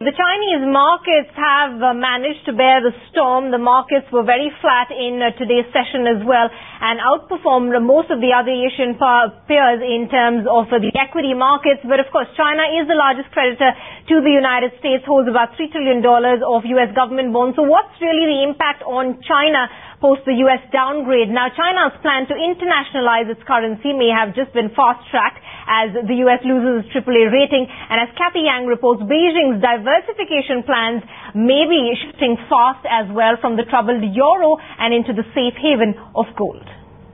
The Chinese markets have managed to bear the storm. The markets were very flat in today's session as well and outperformed most of the other Asian peers in terms of the equity markets. But of course, China is the largest creditor to the United States, holds about $3 trillion of U.S. government bonds. So what's really the impact on China post the U.S. downgrade? Now, China's plan to internationalize its currency may have just been fast-tracked as the U.S. loses its AAA rating. And as Kathy Yang reports, Beijing's diversification plans may be shifting fast as well from the troubled euro and into the safe haven of gold.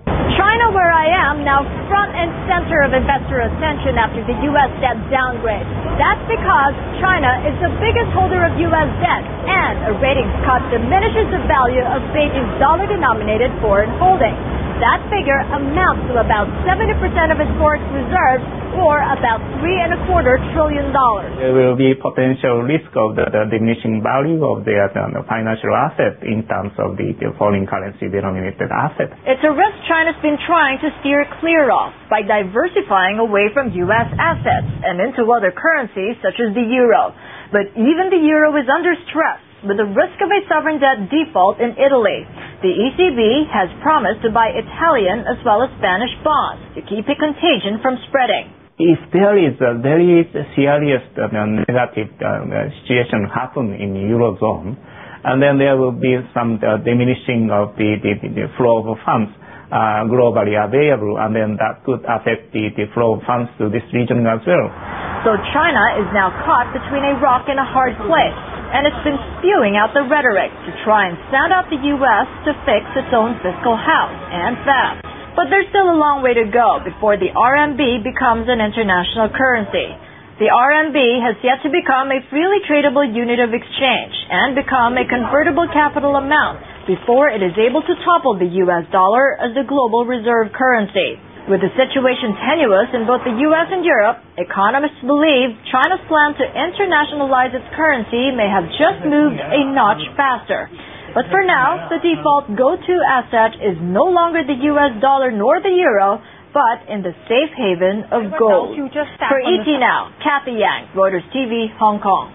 China, where I am, now front and center of investor attention after the U.S. debt downgrade. That's because China is the biggest holder of U.S. debt, and a ratings cut diminishes the value of Beijing's dollar-denominated foreign holdings. That figure amounts to about 70% of its forex reserves, or about $3.25 trillion. There will be potential risk of the diminishing value of their financial assets in terms of the foreign currency denominated assets. It's a risk China's been trying to steer clear of by diversifying away from U.S. assets and into other currencies such as the euro. But even the euro is under stress with the risk of a sovereign debt default in Italy. The ECB has promised to buy Italian as well as Spanish bonds to keep a contagion from spreading. If there is a very serious negative situation happen in the Eurozone, and then there will be some diminishing of the flow of funds globally available, and then that could affect the flow of funds to this region as well. So China is now caught between a rock and a hard place, and it's been spewing out the rhetoric to try and sound out the U.S. to fix its own fiscal house, and fast. But there's still a long way to go before the RMB becomes an international currency. The RMB has yet to become a freely tradable unit of exchange and become a convertible capital amount before it is able to topple the U.S. dollar as the global reserve currency. With the situation tenuous in both the U.S. and Europe, economists believe China's plan to internationalize its currency may have just moved a notch faster. But for now, the default go-to asset is no longer the U.S. dollar nor the euro, but in the safe haven of gold. For ET Now, Kathy Yang, Reuters TV, Hong Kong.